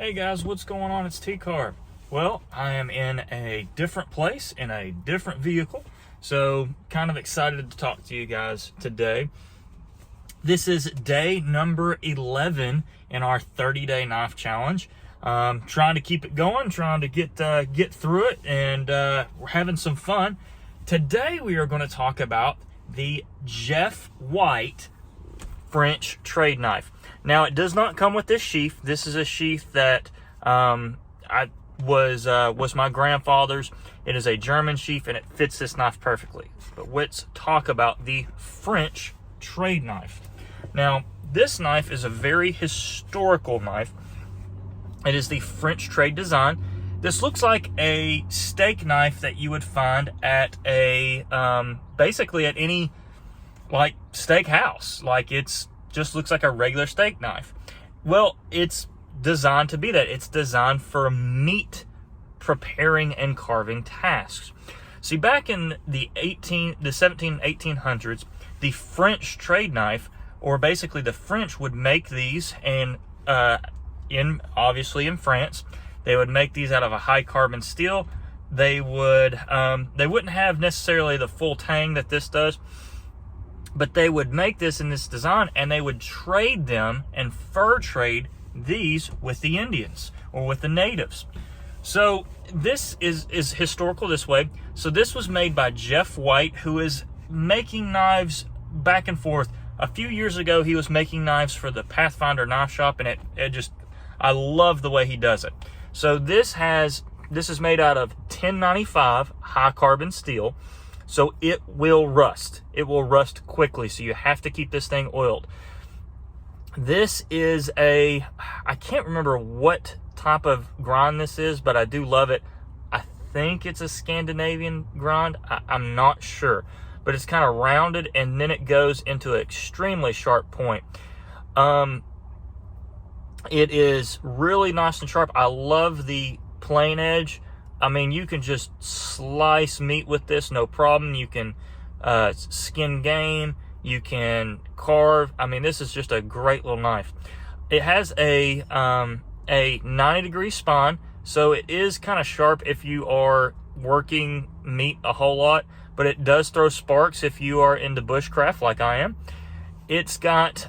Hey guys, what's going on? It's T-Car. Well, I am in a different place, in a different vehicle, so kind of excited to talk to you guys today. This is day number 11 in our 30-day knife challenge. Trying to keep it going, trying to get through it, and we're having some fun. Today we are going to talk about the Jeff White French trade knife. Now, it does not come with this sheath. This is a sheath that was my grandfather's. It is a German sheath, and it fits this knife perfectly. But let's talk about the French trade knife. Now, this knife is a very historical knife. It is the French trade design. This looks like a steak knife that you would find at a basically at any like steak house. Like it's just looks like a regular steak knife. Well, it's designed to be that. It's designed for meat preparing and carving tasks. See, back in the 1800s, the French trade knife, or basically the French would make these, and obviously in France, they would make these out of a high carbon steel. They wouldn't have necessarily the full tang that this does, but they would make this in this design, and they would trade them and fur trade these with the Indians or with the natives. So this is historical this way. So this was made by Jeff White, who is making knives back and forth. A few years ago, he was making knives for the Pathfinder Knife Shop, and I love the way he does it. So this is made out of 1095 high carbon steel. So it will rust. It will rust quickly. So you have to keep this thing oiled. This is I can't remember what type of grind this is, but I do love it. I think it's a Scandinavian grind. I'm not sure, but it's kind of rounded, and then it goes into an extremely sharp point. It is really nice and sharp. I love the plain edge. I mean, you can just slice meat with this, no problem. You can skin game. You can carve. I mean, this is just a great little knife. It has a 90-degree spine, so it is kind of sharp if you are working meat a whole lot, but it does throw sparks if you are into bushcraft like I am. It's got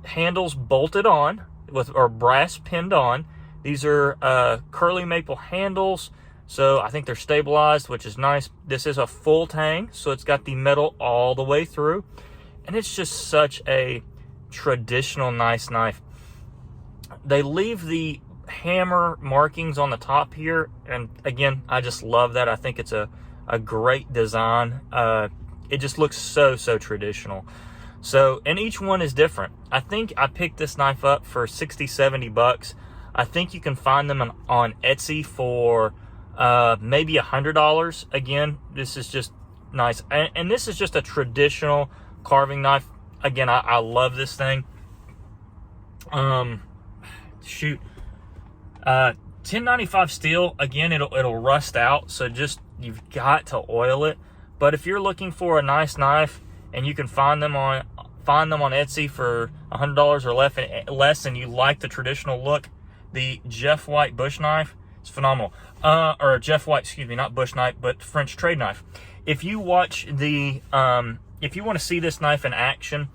handles bolted on or brass pinned on. These are curly maple handles. So I think they're stabilized, which is nice. This is a full tang, so it's got the metal all the way through. And it's just such a traditional nice knife. They leave the hammer markings on the top here. And again, I just love that. I think it's a great design. It just looks so traditional. So, and each one is different. I think I picked this knife up for 60, 70 bucks. I think you can find them on Etsy for maybe $100. Again, this is just nice, and this is just a traditional carving knife. Again, I love this thing. 1095 steel. Again, it'll rust out, so just you've got to oil it. But if you're looking for a nice knife and you can find them on Etsy for $100 or less, and you like the traditional look, the Jeff White bush knife, it's phenomenal. Or Jeff White, excuse me, not bush knife, but French trade knife. If you watch if you want to see this knife in action,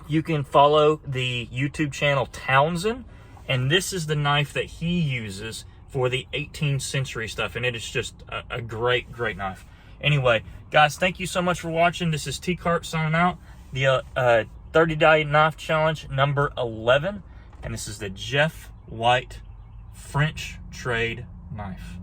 you can follow the YouTube channel Townsend, and this is the knife that he uses for the 18th century stuff, and it is just a great knife. Anyway, guys, thank you so much for watching. This is T-Carp signing out. The 30-day knife challenge number 11, and this is the Jeff White French trade knife.